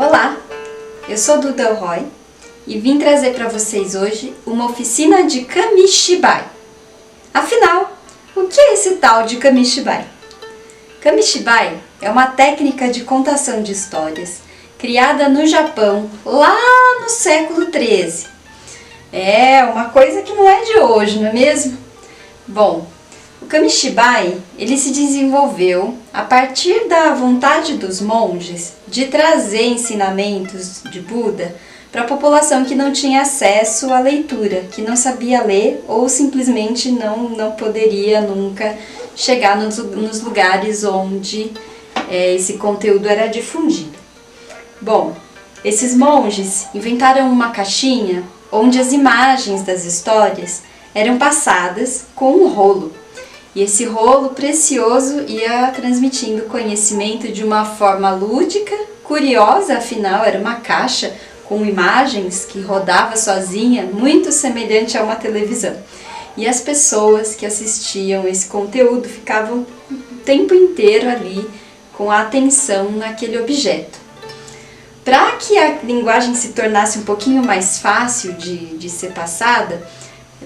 Olá, eu sou Duda Roy e vim trazer para vocês hoje uma oficina de Kamishibai. Afinal, o que é esse tal de Kamishibai? Kamishibai é uma técnica de contação de histórias criada no Japão lá no século XIII. É uma coisa que não é de hoje, não é mesmo? Bom, o Kamishibai ele se desenvolveu a partir da vontade dos monges de trazer ensinamentos de Buda para a população que não tinha acesso à leitura, que não sabia ler ou simplesmente não poderia nunca chegar nos lugares onde esse conteúdo era difundido. Bom, esses monges inventaram uma caixinha onde as imagens das histórias eram passadas com um rolo. E esse rolo precioso ia transmitindo conhecimento de uma forma lúdica, curiosa, afinal era uma caixa com imagens que rodava sozinha, muito semelhante a uma televisão. E as pessoas que assistiam esse conteúdo ficavam o tempo inteiro ali com a atenção naquele objeto. Para que a linguagem se tornasse um pouquinho mais fácil de ser passada,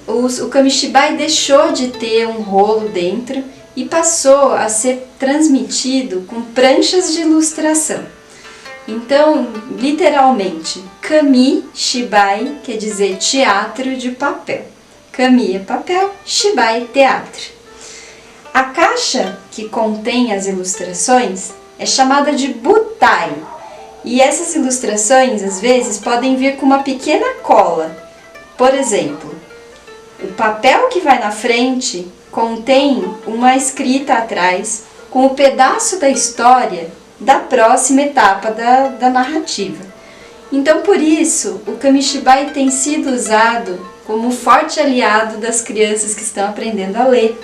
o Kamishibai deixou de ter um rolo dentro e passou a ser transmitido com pranchas de ilustração. Então, literalmente, Kamishibai quer dizer teatro de papel. Kami é papel, Shibai teatro. A caixa que contém as ilustrações é chamada de butai. E essas ilustrações, às vezes, podem vir com uma pequena cola. Por exemplo, o papel que vai na frente contém uma escrita atrás com o pedaço da história da próxima etapa da narrativa. Então, por isso, o Kamishibai tem sido usado como forte aliado das crianças que estão aprendendo a ler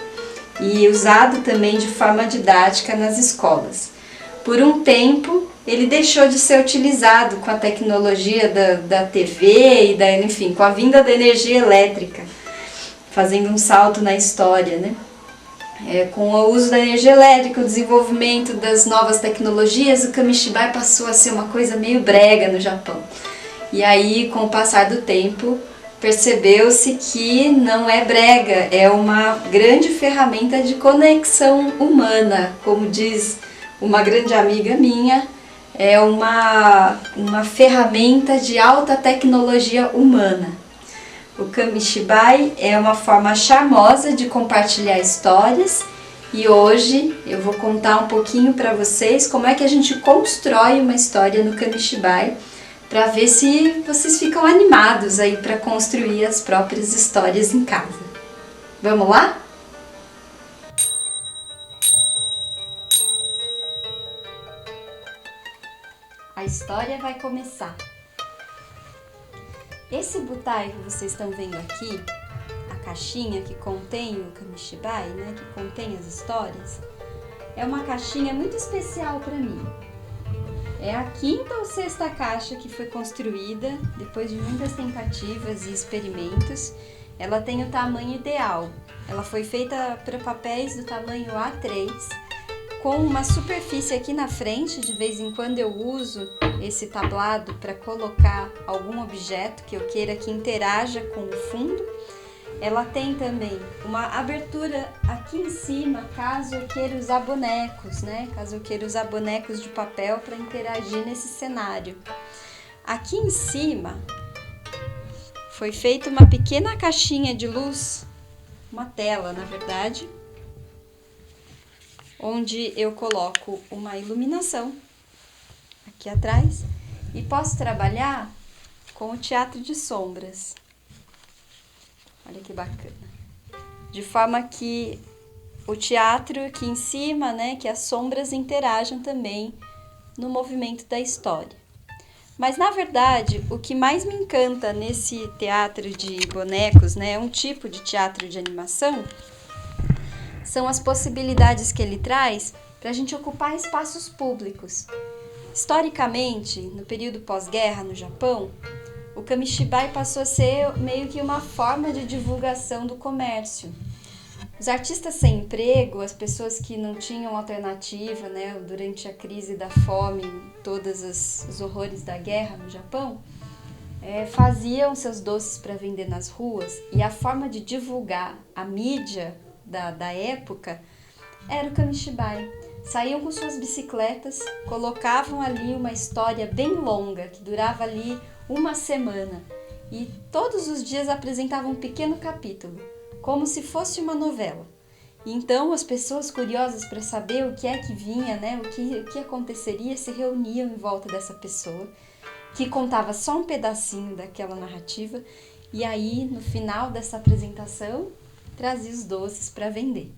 e usado também de forma didática nas escolas. Por um tempo, ele deixou de ser utilizado com a tecnologia da TV e enfim, com a vinda da energia elétrica, fazendo um salto na história, né? Com o uso da energia elétrica, o desenvolvimento das novas tecnologias, o Kamishibai passou a ser uma coisa meio brega no Japão. E aí, com o passar do tempo, percebeu-se que não é brega, é uma grande ferramenta de conexão humana, como diz uma grande amiga minha, é uma ferramenta de alta tecnologia humana. O Kamishibai é uma forma charmosa de compartilhar histórias e hoje eu vou contar um pouquinho para vocês como é que a gente constrói uma história no Kamishibai para ver se vocês ficam animados aí para construir as próprias histórias em casa. Vamos lá? A história vai começar. Esse butai que vocês estão vendo aqui, a caixinha que contém o Kamishibai, né, que contém as histórias, é uma caixinha muito especial para mim. É a 5ª ou 6ª caixa que foi construída depois de muitas tentativas e experimentos. Ela tem o tamanho ideal. Ela foi feita para papéis do tamanho A3, com uma superfície aqui na frente. De vez em quando eu uso esse tablado para colocar algum objeto que eu queira que interaja com o fundo. Ela tem também uma abertura aqui em cima, caso eu queira usar bonecos, né? Caso eu queira usar bonecos de papel para interagir nesse cenário. Aqui em cima foi feita uma pequena caixinha de luz, uma tela, na verdade, onde eu coloco uma iluminação aqui atrás e posso trabalhar com o teatro de sombras. Olha que bacana. De forma que o teatro aqui em cima, né, que as sombras interajam também no movimento da história. Mas, na verdade, o que mais me encanta nesse teatro de bonecos, né, é um tipo de teatro de animação, são as possibilidades que ele traz para a gente ocupar espaços públicos. Historicamente, no período pós-guerra no Japão, o Kamishibai passou a ser meio que uma forma de divulgação do comércio. Os artistas sem emprego, as pessoas que não tinham alternativa, né, durante a crise da fome, todos os horrores da guerra no Japão, faziam seus doces para vender nas ruas, e a forma de divulgar a mídia da época era o kamishibai. Saíam com suas bicicletas, colocavam ali uma história bem longa, que durava ali uma semana, e todos os dias apresentavam um pequeno capítulo, como se fosse uma novela. E então as pessoas curiosas para saber o que é que vinha, né, o que aconteceria, se reuniam em volta dessa pessoa, que contava só um pedacinho daquela narrativa, e aí no final dessa apresentação trazia os doces para vender.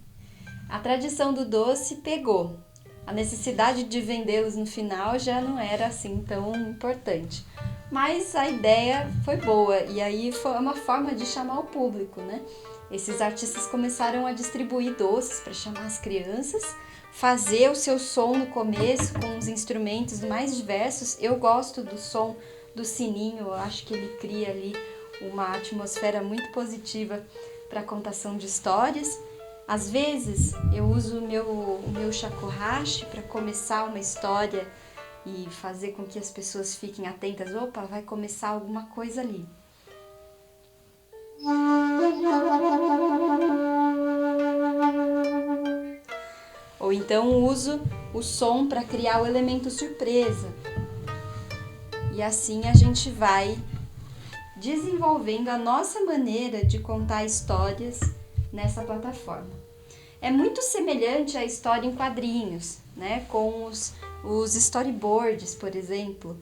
A tradição do doce pegou. A necessidade de vendê-los no final já não era assim tão importante. Mas a ideia foi boa, e aí foi uma forma de chamar o público, né? Esses artistas começaram a distribuir doces para chamar as crianças, fazer o seu som no começo com os instrumentos mais diversos. Eu gosto do som do sininho, eu acho que ele cria ali uma atmosfera muito positiva para a contação de histórias. Às vezes eu uso o meu shakuhachi para começar uma história e fazer com que as pessoas fiquem atentas. Opa, vai começar alguma coisa ali. Ou então uso o som para criar o elemento surpresa. E assim a gente vai desenvolvendo a nossa maneira de contar histórias nessa plataforma. É muito semelhante à história em quadrinhos, né? Com os storyboards, por exemplo.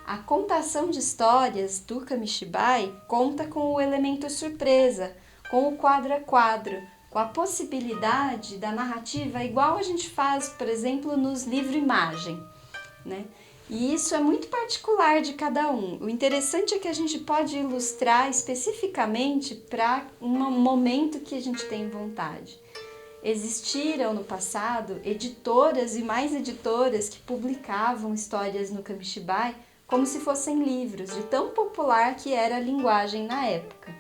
A contação de histórias do kamishibai conta com o elemento surpresa, com o quadro a quadro, com a possibilidade da narrativa igual a gente faz, por exemplo, nos livro-imagem, né? E isso é muito particular de cada um. O interessante é que a gente pode ilustrar especificamente para um momento que a gente tem vontade. Existiram no passado editoras e mais editoras que publicavam histórias no kamishibai como se fossem livros, de tão popular que era a linguagem na época.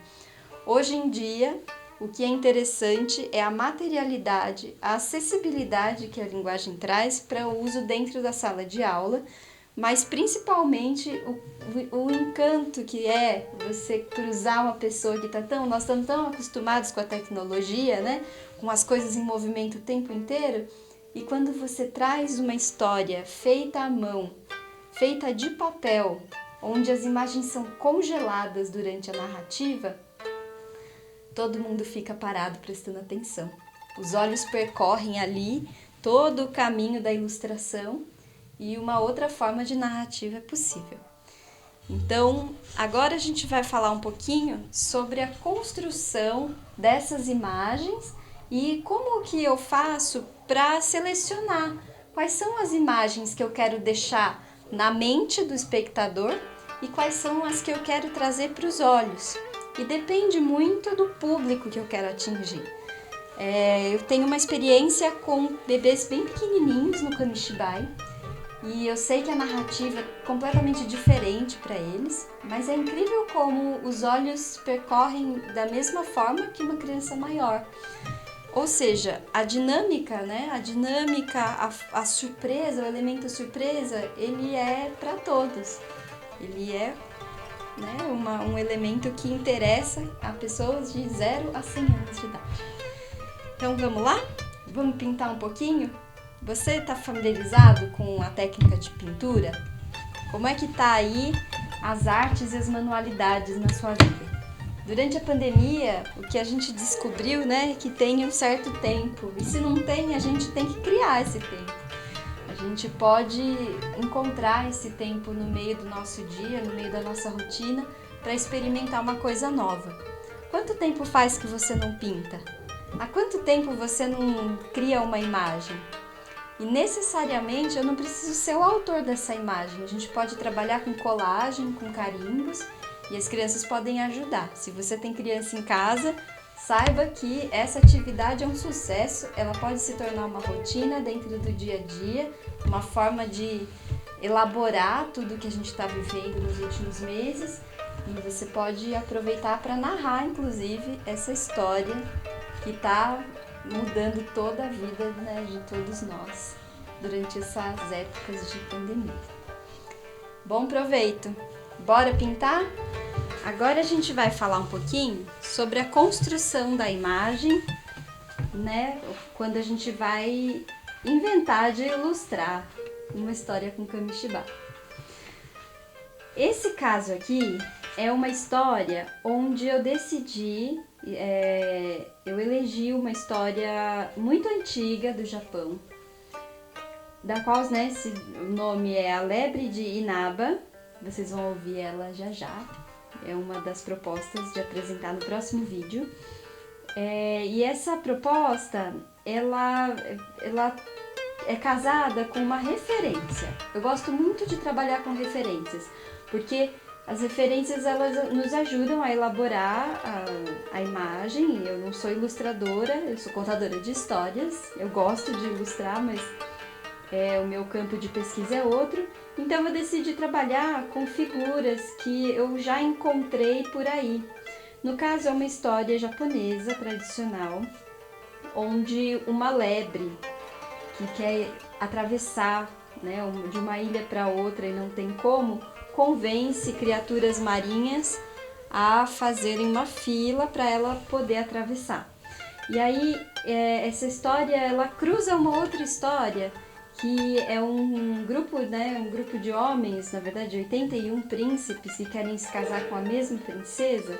Hoje em dia, o que é interessante é a materialidade, a acessibilidade que a linguagem traz para o uso dentro da sala de aula, mas principalmente o encanto que é você cruzar uma pessoa que nós estamos tão acostumados com a tecnologia, né? Com as coisas em movimento o tempo inteiro, e quando você traz uma história feita à mão, feita de papel, onde as imagens são congeladas durante a narrativa, todo mundo fica parado prestando atenção. Os olhos percorrem ali todo o caminho da ilustração, e uma outra forma de narrativa é possível. Então, agora a gente vai falar um pouquinho sobre a construção dessas imagens e como que eu faço para selecionar quais são as imagens que eu quero deixar na mente do espectador e quais são as que eu quero trazer para os olhos. E depende muito do público que eu quero atingir. Eu tenho uma experiência com bebês bem pequenininhos no kamishibai, e eu sei que a narrativa é completamente diferente para eles, mas é incrível como os olhos percorrem da mesma forma que uma criança maior. Ou seja, a dinâmica, né? A surpresa, o elemento surpresa, ele é para todos. Ele é, né, um elemento que interessa a pessoas de 0 a 100 anos de idade. Então vamos lá? Vamos pintar um pouquinho? Você está familiarizado com a técnica de pintura? Como é que está aí as artes e as manualidades na sua vida? Durante a pandemia, o que a gente descobriu, né, é que tem um certo tempo. E se não tem, a gente tem que criar esse tempo. A gente pode encontrar esse tempo no meio do nosso dia, no meio da nossa rotina, para experimentar uma coisa nova. Quanto tempo faz que você não pinta? Há quanto tempo você não cria uma imagem? E necessariamente eu não preciso ser o autor dessa imagem. A gente pode trabalhar com colagem, com carimbos, e as crianças podem ajudar. Se você tem criança em casa, saiba que essa atividade é um sucesso. Ela pode se tornar uma rotina dentro do dia a dia, uma forma de elaborar tudo que a gente está vivendo nos últimos meses, e você pode aproveitar para narrar, inclusive, essa história que está mudando toda a vida, né, de todos nós durante essas épocas de pandemia. Bom proveito! Bora pintar? Agora a gente vai falar um pouquinho sobre a construção da imagem, né, quando a gente vai inventar de ilustrar uma história com Kamishibai. Esse caso aqui é uma história onde eu decidi, eu elegi uma história muito antiga do Japão, da qual, né, o nome é A Lebre de Inaba. Vocês vão ouvir ela já já. É uma das propostas de apresentar no próximo vídeo. E essa proposta, ela é casada com uma referência. Eu gosto muito de trabalhar com referências, porque as referências elas nos ajudam a elaborar a imagem. Eu não sou ilustradora, eu sou contadora de histórias. Eu gosto de ilustrar, mas o meu campo de pesquisa é outro. Então eu decidi trabalhar com figuras que eu já encontrei por aí. No caso é uma história japonesa tradicional, onde uma lebre que quer atravessar, né, de uma ilha para outra e não tem como, convence criaturas marinhas a fazerem uma fila para ela poder atravessar. E aí essa história ela cruza uma outra história que é um grupo, né, um grupo de homens, na verdade 81 príncipes que querem se casar com a mesma princesa,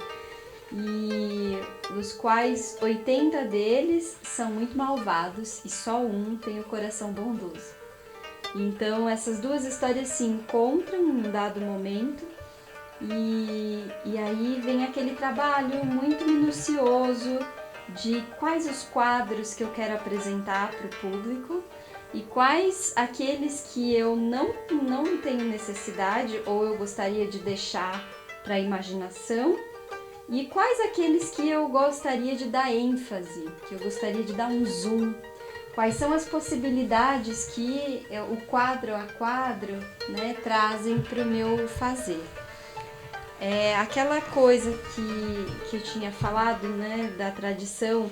e dos quais 80 deles são muito malvados e só um tem o coração bondoso. Então essas duas histórias se encontram em um dado momento e aí vem aquele trabalho muito minucioso de quais os quadros que eu quero apresentar para o público e quais aqueles que eu não tenho necessidade ou eu gostaria de deixar para a imaginação, e quais aqueles que eu gostaria de dar ênfase, que eu gostaria de dar um zoom. Quais são as possibilidades que o quadro a quadro, né, trazem para o meu fazer. Aquela coisa que eu tinha falado, né, da tradição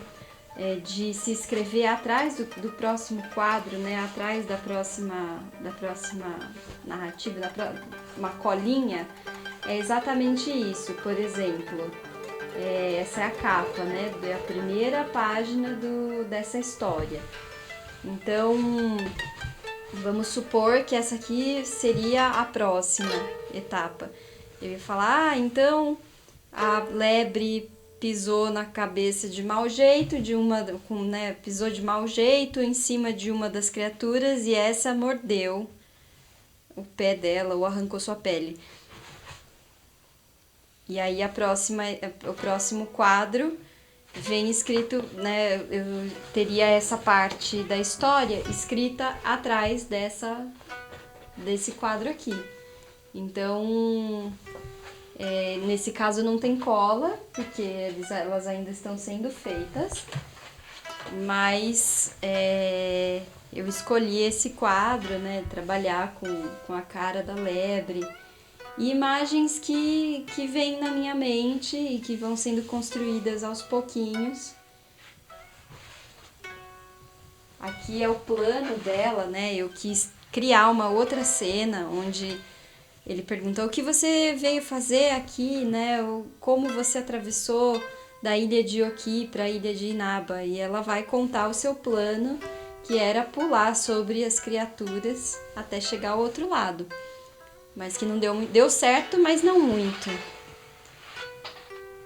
de se escrever atrás do próximo quadro, né, atrás da próxima narrativa, uma colinha, é exatamente isso. Por exemplo, essa é a capa, né, da primeira página dessa história. Então, vamos supor que essa aqui seria a próxima etapa. Eu ia falar, então a lebre pisou na cabeça de mau jeito, pisou de mau jeito em cima de uma das criaturas e essa mordeu o pé dela ou arrancou sua pele. E aí o próximo quadro vem escrito, né, eu teria essa parte da história escrita atrás desse quadro aqui. Então, nesse caso não tem cola, porque elas ainda estão sendo feitas, mas eu escolhi esse quadro, né, trabalhar com a cara da lebre, e imagens que vêm na minha mente e que vão sendo construídas aos pouquinhos. Aqui é o plano dela, né? Eu quis criar uma outra cena onde ele perguntou o que você veio fazer aqui, né? Como você atravessou da ilha de Oki para a ilha de Inaba. E ela vai contar o seu plano, que era pular sobre as criaturas até chegar ao outro lado. Mas que não deu certo, mas não muito.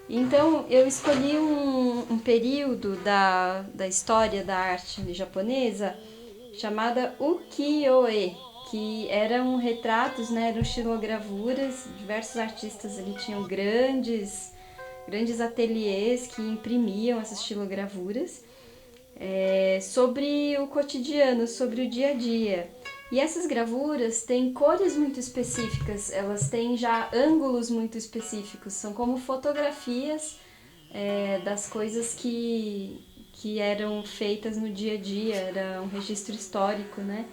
Então eu escolhi um período da história da arte japonesa chamada ukiyo-e, que eram retratos, né, eram xilogravuras. Diversos artistas ali tinham grandes ateliês que imprimiam essas xilogravuras sobre o cotidiano, sobre o dia a dia. E essas gravuras têm cores muito específicas, elas têm já ângulos muito específicos, são como fotografias das coisas que eram feitas no dia a dia, era um registro histórico, né,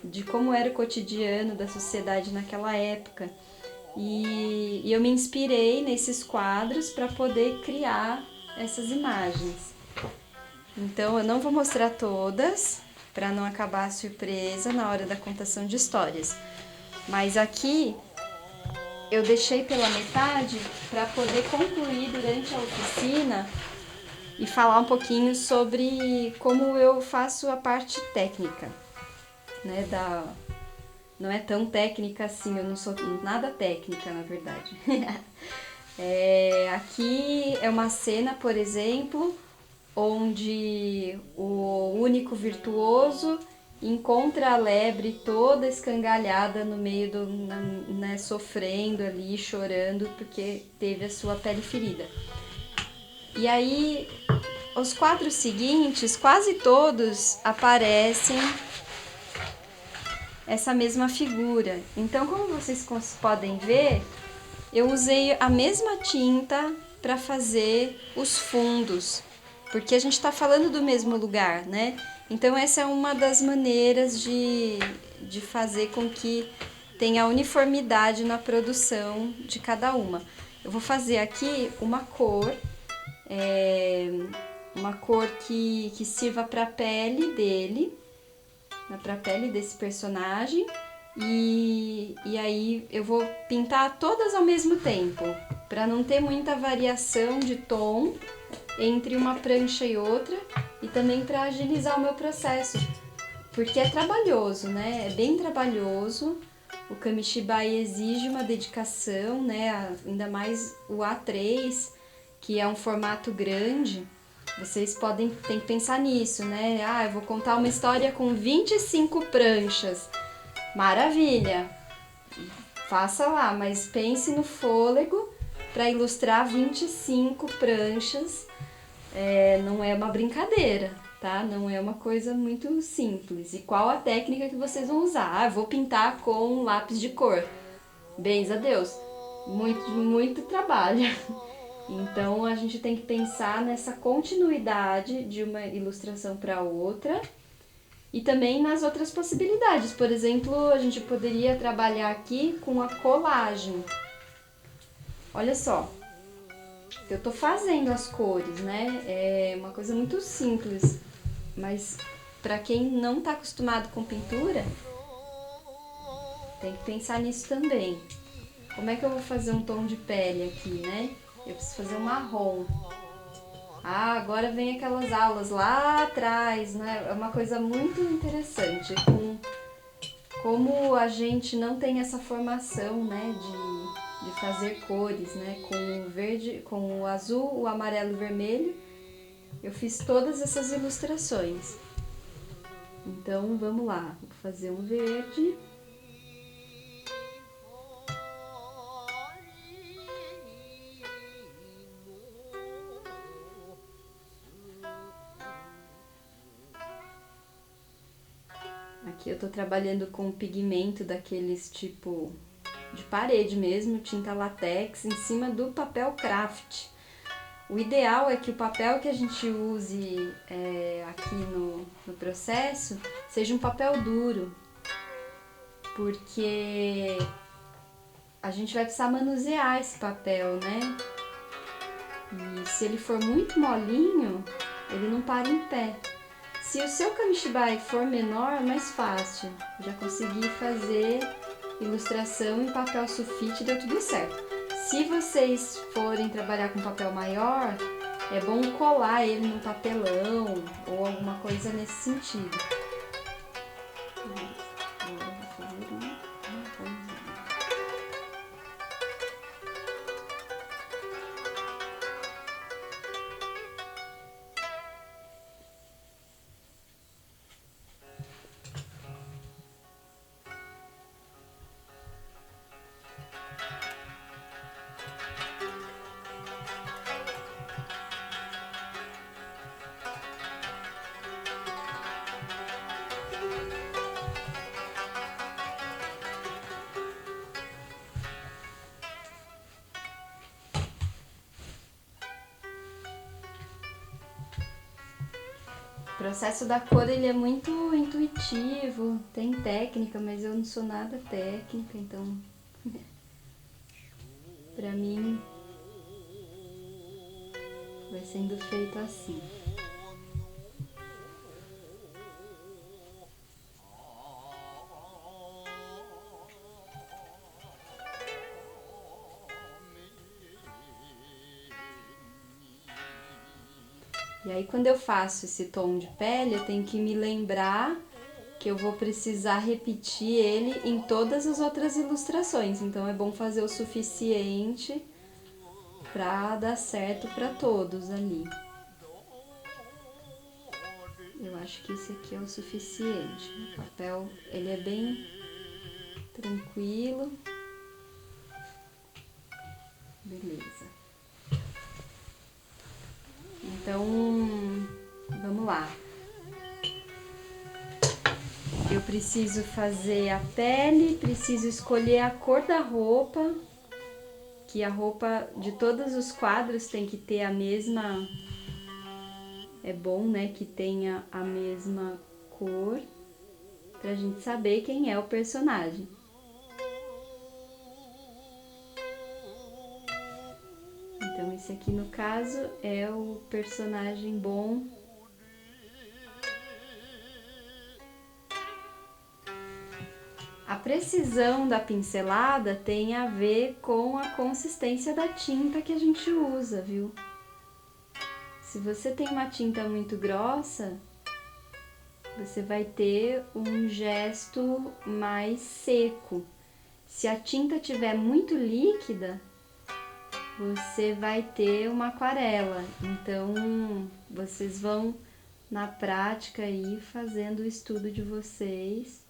de como era o cotidiano da sociedade naquela época. E eu me inspirei nesses quadros para poder criar essas imagens. Então eu não vou mostrar todas, para não acabar a surpresa na hora da contação de histórias. Mas aqui eu deixei pela metade para poder concluir durante a oficina e falar um pouquinho sobre como eu faço a parte técnica, né, não é tão técnica assim, eu não sou nada técnica, na verdade. Aqui é uma cena, por exemplo, onde o único virtuoso encontra a lebre toda escangalhada no meio do, né, sofrendo ali, chorando porque teve a sua pele ferida. E aí, os quadros seguintes, quase todos aparecem essa mesma figura. Então, como vocês podem ver, eu usei a mesma tinta para fazer os fundos, porque a gente está falando do mesmo lugar, né? Então essa é uma das maneiras de fazer com que tenha uniformidade na produção de cada uma. Eu vou fazer aqui uma cor que sirva para a pele dele, para a pele desse personagem. E aí eu vou pintar todas ao mesmo tempo, para não ter muita variação de tom entre uma prancha e outra, e também para agilizar o meu processo, porque é trabalhoso, né? É bem trabalhoso. O Kamishibai exige uma dedicação, né? Ainda mais o A3, que é um formato grande. Vocês têm que pensar nisso, né? Ah, eu vou contar uma história com 25 pranchas. Maravilha! Faça lá, mas pense no fôlego para ilustrar 25 pranchas. Não é uma brincadeira, tá? Não é uma coisa muito simples. E qual a técnica que vocês vão usar? Ah, eu vou pintar com lápis de cor. Bens a Deus. Muito, muito trabalho. Então a gente tem que pensar nessa continuidade de uma ilustração para outra. E também nas outras possibilidades. Por exemplo, a gente poderia trabalhar aqui com a colagem. Olha só, eu tô fazendo as cores, né? É uma coisa muito simples, mas para quem não tá acostumado com pintura, tem que pensar nisso também. Como é que eu vou fazer um tom de pele aqui, né? Eu preciso fazer um marrom. Ah, agora vem aquelas aulas lá atrás, né? É uma coisa muito interessante, como a gente não tem essa formação, né, de fazer cores, né, com o verde, com o azul, o amarelo e o vermelho. Eu fiz todas essas ilustrações. Então, vamos lá, vou fazer um verde. Aqui eu tô trabalhando com pigmento daqueles tipo de parede mesmo, tinta látex, em cima do papel craft. O ideal é que o papel que a gente use aqui no processo seja um papel duro, porque a gente vai precisar manusear esse papel, né? E se ele for muito molinho, ele não para em pé. Se o seu Kamishibai for menor, é mais fácil. Já consegui fazer ilustração em papel sulfite e deu tudo certo. Se vocês forem trabalhar com papel maior, é bom colar ele no papelão ou alguma coisa nesse sentido. Agora eu vou fazer um marronzinho. O processo da cor ele é muito intuitivo, tem técnica, mas eu não sou nada técnica, então pra mim vai sendo feito assim. E aí quando eu faço esse tom de pele, eu tenho que me lembrar que eu vou precisar repetir ele em todas as outras ilustrações. Então é bom fazer o suficiente para dar certo para todos ali. Eu acho que esse aqui é o suficiente. O papel, ele é bem tranquilo. Beleza. Então, vamos lá. Eu preciso fazer a pele, preciso escolher a cor da roupa, que a roupa de todos os quadros tem que ter a mesma... É bom, né, que tenha a mesma cor, pra gente saber quem é o personagem. Então esse aqui no caso é o personagem bom. A precisão da pincelada tem a ver com a consistência da tinta que a gente usa, viu? Se você tem uma tinta muito grossa, você vai ter um gesto mais seco. Se a tinta tiver muito líquida, você vai ter uma aquarela. Então, vocês vão na prática aí fazendo o estudo de vocês.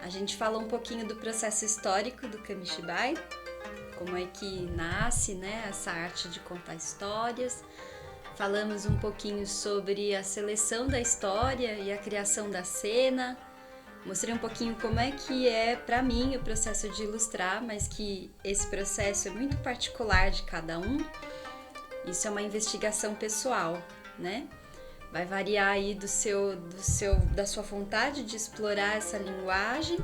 A gente falou um pouquinho do processo histórico do Kamishibai, como é que nasce, né, essa arte de contar histórias. Falamos um pouquinho sobre a seleção da história e a criação da cena. Mostrei um pouquinho como é que é para mim o processo de ilustrar, mas que esse processo é muito particular de cada um. Isso é uma investigação pessoal, né? Vai variar aí da sua vontade de explorar essa linguagem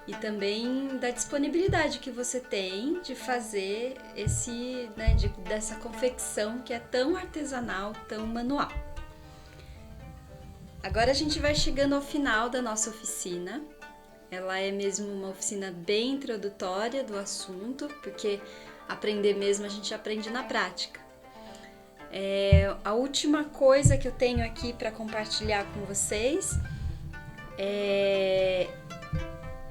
e também da disponibilidade que você tem de fazer dessa confecção que é tão artesanal, tão manual. Agora a gente vai chegando ao final da nossa oficina. Ela é mesmo uma oficina bem introdutória do assunto, porque aprender mesmo a gente aprende na prática. A última coisa que eu tenho aqui para compartilhar com vocês é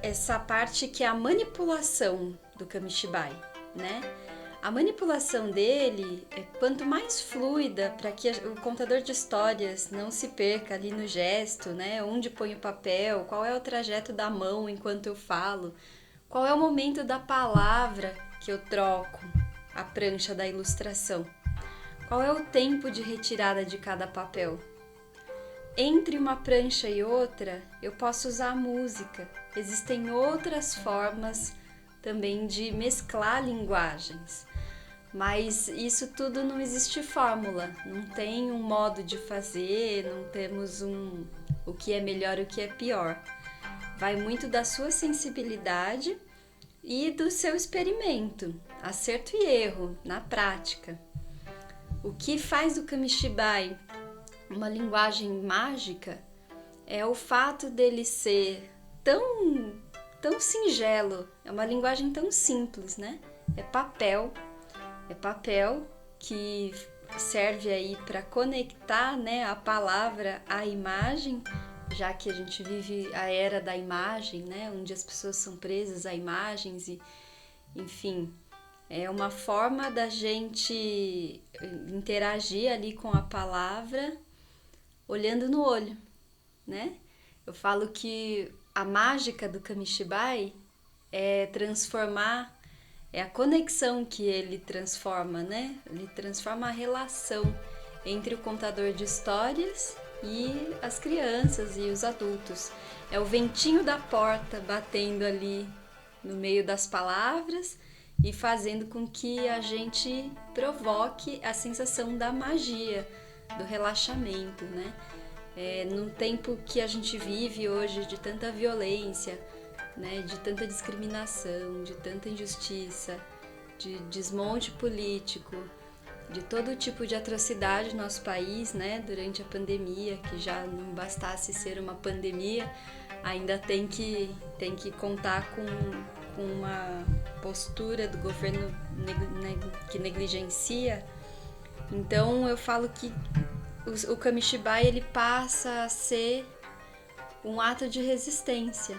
essa parte que é a manipulação do Kamishibai, né? A manipulação dele é quanto mais fluida, para que o contador de histórias não se perca ali no gesto, né? Onde põe o papel, qual é o trajeto da mão enquanto eu falo, qual é o momento da palavra que eu troco a prancha da ilustração, qual é o tempo de retirada de cada papel. Entre uma prancha e outra, eu posso usar a música. Existem outras formas também de mesclar linguagens. Mas isso tudo não existe fórmula, não tem um modo de fazer, não temos o que é melhor e o que é pior. Vai muito da sua sensibilidade e do seu experimento, acerto e erro, na prática. O que faz do Kamishibai uma linguagem mágica é o fato dele ser tão singelo, é uma linguagem tão simples, né? É papel que serve aí para conectar, né, a palavra à imagem, já que a gente vive a era da imagem, né, onde as pessoas são presas a imagens e, enfim, é uma forma da gente interagir ali com a palavra olhando no olho, né? Eu falo que a mágica do Kamishibai é transformar, é a conexão que ele transforma, né? Ele transforma a relação entre o contador de histórias e as crianças e os adultos. É o ventinho da porta batendo ali no meio das palavras e fazendo com que a gente provoque a sensação da magia, do relaxamento, né? Num tempo que a gente vive hoje de tanta violência, né, de tanta discriminação, de tanta injustiça, de desmonte político, de todo tipo de atrocidade no nosso país, né, durante a pandemia, que já não bastasse ser uma pandemia, ainda tem que contar com uma postura do governo que negligencia. Então eu falo que o Kamishibai ele passa a ser um ato de resistência.